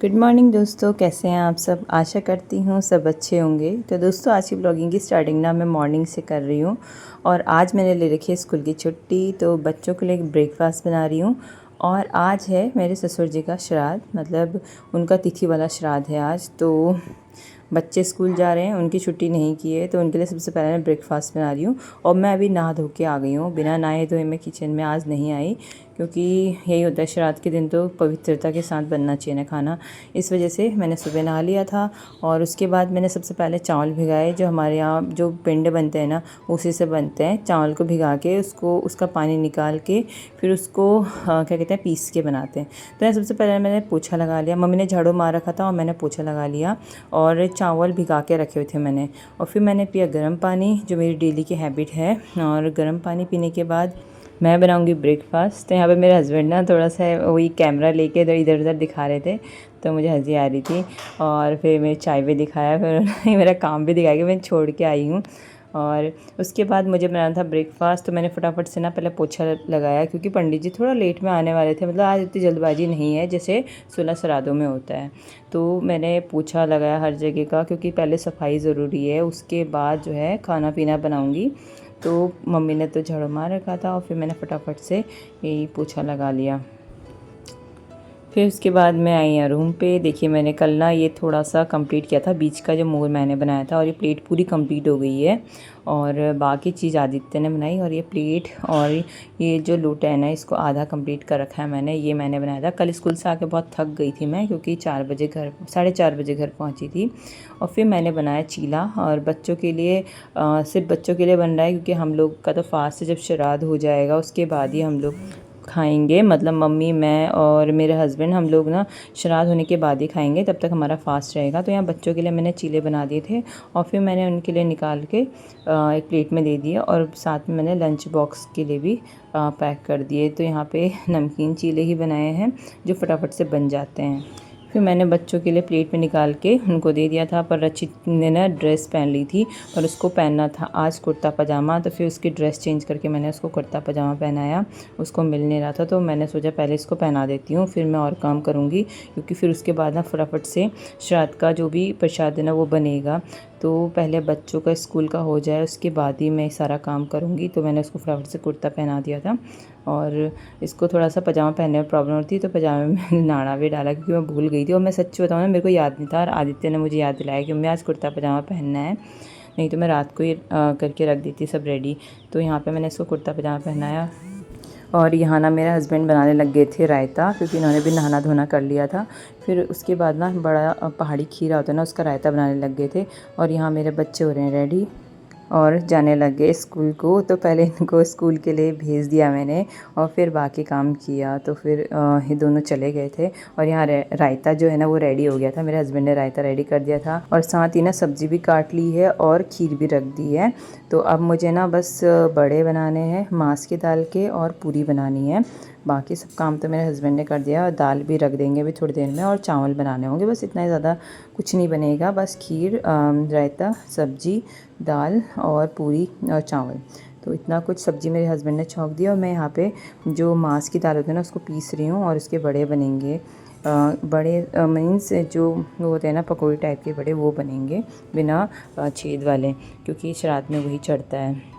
Good morning दोस्तों, कैसे हैं आप सब। आशा करती हूँ सब अच्छे होंगे। तो दोस्तों, आज की ब्लॉगिंग की स्टार्टिंग ना मैं मॉर्निंग से कर रही हूँ और आज मैंने ले रखी है स्कूल की छुट्टी, तो बच्चों के लिए एक ब्रेकफास्ट बना रही हूँ। और आज है मेरे ससुर जी का श्राद्ध, मतलब उनका तिथि वाला श्राद्ध है आज। तो बच्चे स्कूल जा रहे हैं, उनकी छुट्टी नहीं की है, तो उनके लिए सबसे पहले मैं ब्रेकफास्ट बना रही हूँ। और मैं अभी नहा धो के आ गई हूँ, बिना नहाए धोए मैं किचन में आज नहीं आई, क्योंकि यही होता है श्राद्ध के दिन तो पवित्रता के साथ बनना चाहिए ना खाना। इस वजह से मैंने सुबह नहा लिया था और उसके बाद मैंने सबसे पहले चावल भिगाए। जो हमारे यहाँ जो पिंड बनते हैं ना, उसी से बनते हैं। चावल को भिगा के उसका पानी निकाल के फिर उसको क्या कहते हैं, पीस के बनाते हैं। तो सबसे पहले मैंने पोछा लगा लिया। मम्मी ने झाड़ू मार रखा था और मैंने पोछा लगा लिया और चावल भिगा के रखे हुए थे मैंने। और फिर मैंने पिया गर्म पानी, जो मेरी डेली की हैबिट है। और गर्म पानी पीने के बाद मैं बनाऊंगी ब्रेकफास्ट। तो यहाँ पे मेरे हस्बैंड ना थोड़ा सा वही कैमरा लेके इधर उधर दिखा रहे थे, तो मुझे हंसी आ रही थी। और फिर मेरी चाय भी दिखाया, फिर मेरा काम भी दिखाया कि मैं छोड़ के आई हूँ। और उसके बाद मुझे बनाना था ब्रेकफास्ट, तो मैंने फटाफट से ना पहले पोछा लगाया, क्योंकि पंडित जी थोड़ा लेट में आने वाले थे। मतलब आज इतनी जल्दबाजी नहीं है जैसे 16 श्राद्धों में होता है। तो मैंने पोछा लगाया हर जगह का, क्योंकि पहले सफाई ज़रूरी है, उसके बाद जो है खाना पीना बनाऊँगी। तो मम्मी ने तो झाड़ू मार रखा था और फिर मैंने फटाफट से यही पोछा लगा लिया। फिर उसके बाद मैं आई यहाँ रूम पे। देखिए, मैंने कल ना ये थोड़ा सा कंप्लीट किया था, बीच का जो मोर मैंने बनाया था, और ये प्लेट पूरी कंप्लीट हो गई है। और बाकी चीज़ आदित्य ने बनाई, और ये प्लेट और ये जो लोटा है ना, इसको आधा कंप्लीट कर रखा है मैंने। ये मैंने बनाया था। कल स्कूल से आके बहुत थक गई थी मैं, क्योंकि 4:30 बजे घर पहुँची थी। और फिर मैंने बनाया चीला, और बच्चों के लिए सिर्फ बच्चों के लिए बन रहा है, क्योंकि हम लोग का तो फास्ट से जब श्राद्ध हो जाएगा उसके बाद ही हम लोग खाएंगे। मतलब मम्मी, मैं और मेरे हस्बैंड, हम लोग ना श्राद्ध होने के बाद ही खाएंगे, तब तक हमारा फास्ट रहेगा। तो यहाँ बच्चों के लिए मैंने चीले बना दिए थे और फिर मैंने उनके लिए निकाल के एक प्लेट में दे दिया, और साथ में मैंने लंच बॉक्स के लिए भी पैक कर दिए। तो यहाँ पे नमकीन चीले ही बनाए हैं, जो फटाफट से बन जाते हैं। फिर मैंने बच्चों के लिए प्लेट में निकाल के उनको दे दिया था। पर रचित ने ना ड्रेस पहन ली थी, पर उसको पहनना था आज कुर्ता पजामा, तो फिर उसकी ड्रेस चेंज करके मैंने उसको कुर्ता पजामा पहनाया। उसको मिल नहीं रहा था, तो मैंने सोचा पहले इसको पहना देती हूँ, फिर मैं और काम करूँगी, क्योंकि फिर उसके बाद ना फटाफट से श्राद्ध का जो भी प्रसाद है ना वो बनेगा। तो पहले बच्चों का स्कूल का हो जाए, उसके बाद ही मैं सारा काम करूँगी। तो मैंने उसको फटाफट से कुर्ता पहना दिया था, और इसको थोड़ा सा पजामा पहनने में प्रॉब्लम होती है, तो पजामे में मैंने नाड़ा भी डाला, क्योंकि मैं भूल गई थी। और मैं सच्ची बताऊँ ना, मेरे को याद नहीं था, और आदित्य ने मुझे याद दिलाया कि मैं आज कुर्ता पजामा पहनना है, नहीं तो मैं रात को ही करके रख देती सब रेडी। तो यहाँ पे मैंने इसको कुर्ता पजामा पहनाया। और यहाँ ना मेरे हस्बैंड बनाने लग गए थे रायता, क्योंकि इन्होंने भी नहाना धोना कर लिया था। फिर उसके बाद ना बड़ा पहाड़ी खीरा होता है ना, उसका रायता बनाने लग गए थे। और यहाँ मेरे बच्चे हो रहे हैं रेडी और जाने लग गए स्कूल को। तो पहले इनको स्कूल के लिए भेज दिया मैंने, और फिर बाकी काम किया। तो फिर ये दोनों चले गए थे, और यहाँ रायता जो है ना वो रेडी हो गया था। मेरे हस्बैंड ने रायता रेडी कर दिया था, और साथ ही ना सब्ज़ी भी काट ली है और खीर भी रख दी है। तो अब मुझे ना बस बड़े बनाने हैं मांस की दाल के, और पूरी बनानी है। बाकी सब काम तो मेरे हस्बैंड ने कर दिया, और दाल भी रख देंगे अभी थोड़ी देर में, और चावल बनाने होंगे। बस इतना ही, ज़्यादा कुछ नहीं बनेगा। बस खीर, रायता, सब्जी, दाल और पूरी और चावल। तो इतना कुछ सब्ज़ी मेरे हस्बैंड ने छौंक दिया, और मैं यहाँ पे जो मांस की दाल होती है ना उसको पीस रही हूँ, और उसके बड़े बनेंगे। बड़े मीन्स जो वो होते हैं ना पकौड़ी टाइप के बड़े, वो बनेंगे बिना छेद वाले, क्योंकि श्राद्ध में वही चढ़ता है।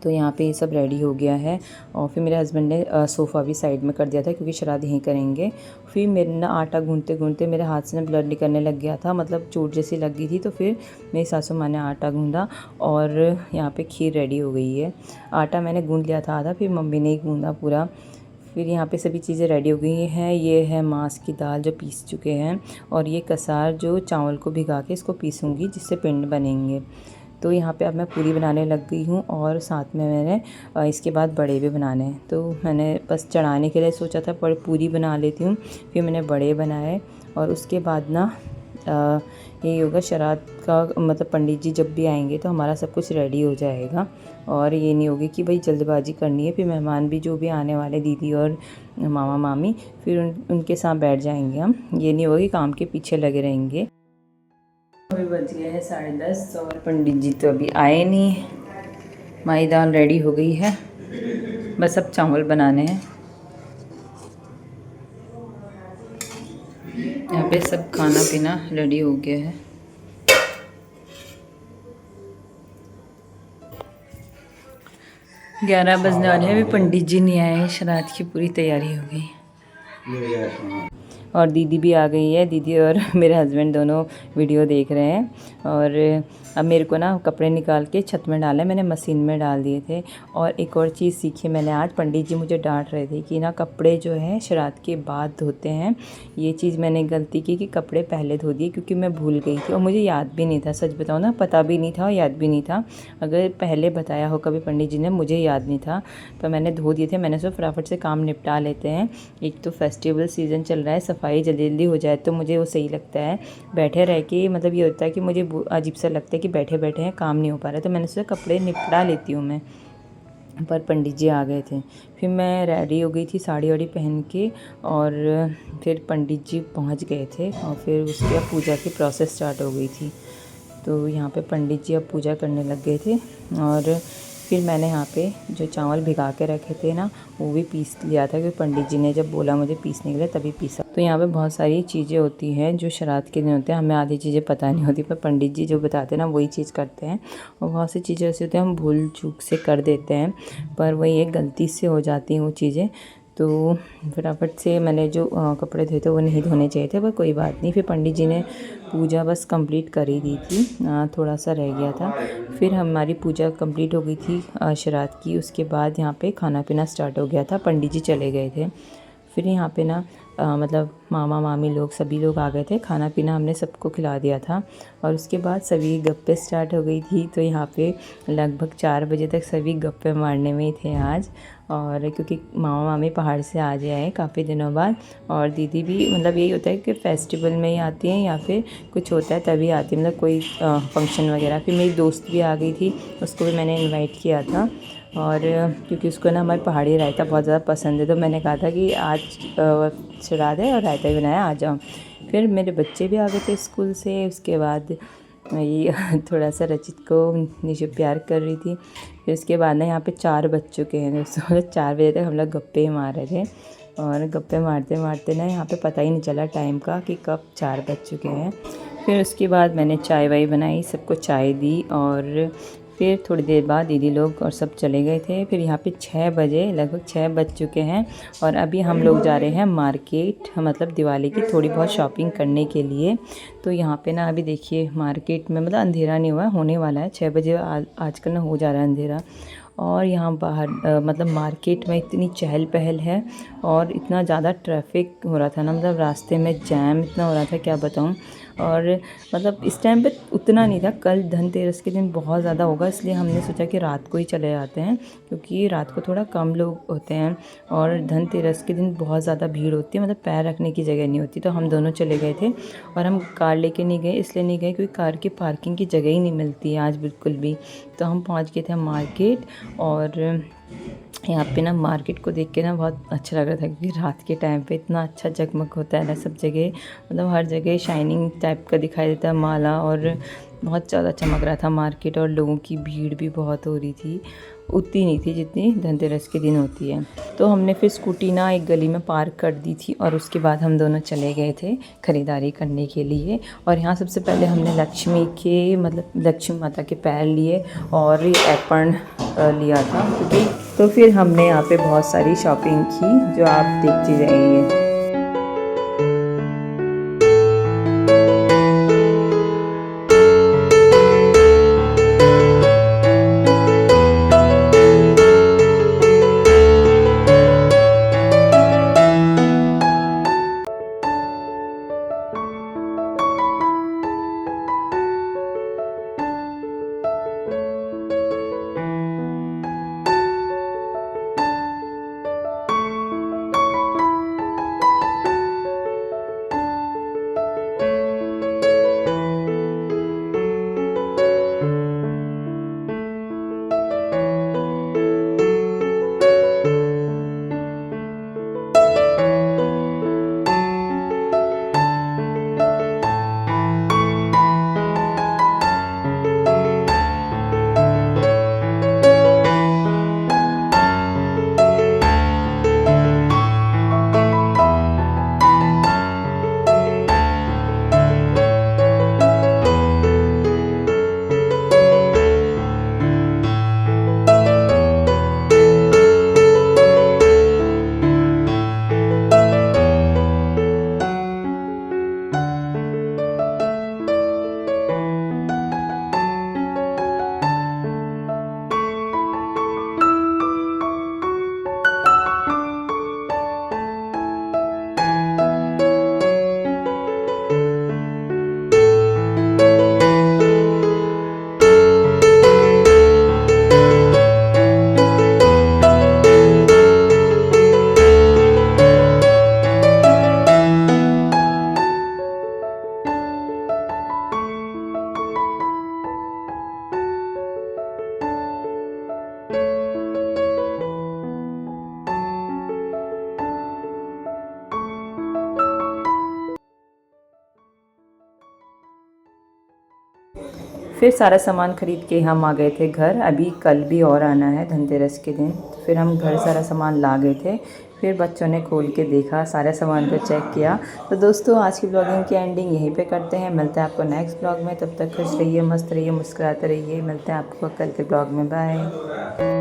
तो यहाँ पे ये सब रेडी हो गया है। और फिर मेरे हस्बैंड ने सोफ़ा भी साइड में कर दिया था, क्योंकि श्राद्ध यहीं करेंगे। फिर मेरे ना आटा गूंथते गूंथते मेरे हाथ से ना ब्लड निकलने लग गया था, मतलब चोट जैसी लग गई थी। तो फिर मेरी सासू माँ ने आटा गूंदा, और यहाँ पे खीर रेडी हो गई है। आटा मैंने गूंद लिया था आधा, फिर मम्मी ने ही गूंदा पूरा। फिर यहाँ पे सभी चीज़ें रेडी हो गई हैं। ये है मांस की दाल जो पीस चुके हैं, और ये कसार जो चावल को भिगा के इसको पीसूँगी, जिससे पिंड बनेंगे। तो यहाँ पे अब मैं पूरी बनाने लग गई हूँ, और साथ में मैंने इसके बाद बड़े भी बनाने हैं। तो मैंने बस चढ़ाने के लिए सोचा था पर पूरी बना लेती हूँ, फिर मैंने बड़े बनाए। और उसके बाद ना ये होगा श्राद्ध का, मतलब पंडित जी जब भी आएंगे तो हमारा सब कुछ रेडी हो जाएगा। और ये नहीं होगी कि भाई जल्दबाजी करनी है, फिर मेहमान भी जो भी आने वाले दीदी और मामा मामी, फिर उनके साथ बैठ जाएंगे हम। ये नहीं होगा कि काम के पीछे लगे रहेंगे। अभी बज गए हैं 10:30, और पंडित जी तो अभी आए नहीं। माई दाल रेडी हो गई है, बस अब चावल बनाने हैं। यहाँ पे सब खाना पीना रेडी हो गया है। ग्यारह बजने वाले हैं, अभी पंडित जी नहीं आए हैं, श्राद्ध की पूरी तैयारी हो गई और दीदी भी आ गई है। दीदी और मेरे हस्बैंड दोनों वीडियो देख रहे हैं। और अब मेरे को ना कपड़े निकाल के छत में डाले, मैंने मशीन में डाल दिए थे। और एक और चीज़ सीखी मैंने आज, पंडित जी मुझे डांट रहे थे कि ना कपड़े जो है श्राद्ध के बाद धोते हैं। ये चीज़ मैंने गलती की कि कपड़े पहले धो दिए, क्योंकि मैं भूल गई थी और मुझे याद भी नहीं था। सच बताऊँ ना, पता भी नहीं था और याद भी नहीं था। अगर पहले बताया हो कभी पंडित जी ने, मुझे याद नहीं था, तो मैंने धो दिए थे। मैंने सोचा फटाफट से काम निपटा लेते हैं। एक तो फेस्टिवल सीज़न चल रहा है, सफाई जल्दी जल्दी हो जाए तो मुझे वो सही लगता है। बैठे रह के मतलब ये होता है कि मुझे अजीब सा लगता है कि बैठे बैठे हैं, काम नहीं हो पा रहा है। तो मैंने सोचा कपड़े निपटा लेती हूँ मैं, पर पंडित जी आ गए थे। फिर मैं रेडी हो गई थी साड़ी वाड़ी पहन के, और फिर पंडित जी पहुँच गए थे और फिर उसके बाद पूजा की प्रोसेस स्टार्ट हो गई थी। तो यहाँ पे पंडित जी अब पूजा करने लग गए थे। और फिर मैंने यहाँ पे जो चावल भिगा के रखे थे ना, वो भी पीस लिया था, क्योंकि पंडित जी ने जब बोला मुझे पीसने के लिए तभी पीसा। तो यहाँ पे बहुत सारी चीज़ें होती हैं जो श्राद्ध के दिन होते हैं, हमें आधी चीज़ें पता नहीं होती, पर पंडित जी जो बताते हैं ना वही चीज़ करते हैं। और बहुत सी चीज़ें ऐसी होती हैं हम भूल चूक से कर देते हैं, पर वही एक गलती से हो जाती हैं वो चीज़ें। तो फटाफट से मैंने जो कपड़े धोए थे वो नहीं धोने चाहिए थे, पर कोई बात नहीं। फिर पंडित जी ने पूजा बस कंप्लीट कर ही दी थी, थोड़ा सा रह गया था। फिर हमारी पूजा कंप्लीट हो गई थी श्राद्ध की। उसके बाद यहाँ पे खाना पीना स्टार्ट हो गया था, पंडित जी चले गए थे। फिर यहाँ पे ना मतलब मामा मामी लोग सभी लोग आ गए थे, खाना पीना हमने सबको खिला दिया था। और उसके बाद सभी गप्पे स्टार्ट हो गई थी। तो यहाँ पे लगभग 4 बजे तक सभी गप्पे मारने में ही थे आज। और क्योंकि मामा मामी पहाड़ से आज आए हैं काफ़ी दिनों बाद, और दीदी भी मतलब यही होता है कि फेस्टिवल में ही आती हैं या फिर कुछ होता है तभी आती है, मतलब कोई फंक्शन वगैरह। फिर मेरी दोस्त भी आ गई थी, उसको भी मैंने इनवाइट किया था। और क्योंकि उसको ना हमारे पहाड़ी रायता बहुत ज़्यादा पसंद है, तो मैंने कहा था कि आज श्राद्ध है और रायता ही बनाया, आ जाओ। फिर मेरे बच्चे भी आ गए थे स्कूल से। उसके बाद ये थोड़ा सा रचित को निशु प्यार कर रही थी। फिर उसके बाद ना यहाँ पे 4 बज चुके हैं दोस्तों। 4 बजे तक हम लोग गप्पे ही मार रहे थे, और गप्पे मारते मारते ना यहाँ पे पता ही नहीं चला टाइम का कि कब 4 बज चुके हैं। फिर उसके बाद मैंने चाय वाय बनाई, सबको चाय दी। और फिर थोड़ी देर बाद दीदी लोग और सब चले गए थे। फिर यहाँ पे 6 बजे, लगभग 6 बज चुके हैं, और अभी हम लोग जा रहे हैं मार्केट, मतलब दिवाली की थोड़ी बहुत शॉपिंग करने के लिए। तो यहाँ पे ना अभी देखिए मार्केट में मतलब अंधेरा नहीं हुआ, होने वाला है 6 बजे, आजकल ना हो जा रहा है अंधेरा। और यहाँ बाहर मतलब मार्केट में इतनी चहल पहल है और इतना ज़्यादा ट्रैफिक हो रहा था ना, मतलब रास्ते में जैम इतना हो रहा था क्या बताऊँ। और मतलब इस टाइम पे उतना नहीं था, कल धनतेरस के दिन बहुत ज़्यादा होगा, इसलिए हमने सोचा कि रात को ही चले जाते हैं, क्योंकि रात को थोड़ा कम लोग होते हैं। और धनतेरस के दिन बहुत ज़्यादा भीड़ होती है, मतलब पैर रखने की जगह नहीं होती। तो हम दोनों चले गए थे, और हम कार लेके नहीं गए, इसलिए नहीं गए क्योंकि कार की पार्किंग की जगह ही नहीं मिलती है आज बिल्कुल भी। तो हम पहुँच गए थे मार्केट, और यहाँ पे ना मार्केट को देख के ना बहुत अच्छा लग रहा था, क्योंकि रात के टाइम पे इतना अच्छा जगमग होता है ना सब जगह, मतलब हर जगह शाइनिंग टाइप का दिखाई देता है माला, और बहुत ज़्यादा चमक रहा था मार्केट। और लोगों की भीड़ भी बहुत हो रही थी, उतनी नहीं थी जितनी धनतेरस के दिन होती है। तो हमने फिर स्कूटी ना एक गली में पार्क कर दी थी, और उसके बाद हम दोनों चले गए थे ख़रीदारी करने के लिए। और यहाँ सबसे पहले हमने लक्ष्मी के मतलब लक्ष्मी माता के पैर लिए, और एप्पन लिया था क्योंकि। तो फिर हमने यहाँ पे बहुत सारी शॉपिंग की जो आप देखती रहेंगे। फिर सारा सामान ख़रीद के हम आ गए थे घर। अभी कल भी और आना है धनतेरस के दिन, फिर हम घर सारा सामान ला गए थे। फिर बच्चों ने खोल के देखा, सारे सामान को चेक किया। तो दोस्तों आज की ब्लॉगिंग की एंडिंग यहीं पे करते हैं। मिलते हैं आपको नेक्स्ट ब्लॉग में। तब तक खुश रहिए, मस्त रहिए, मुस्कुराते रहिए। मिलते हैं आपको कल के ब्लॉग में। बाय।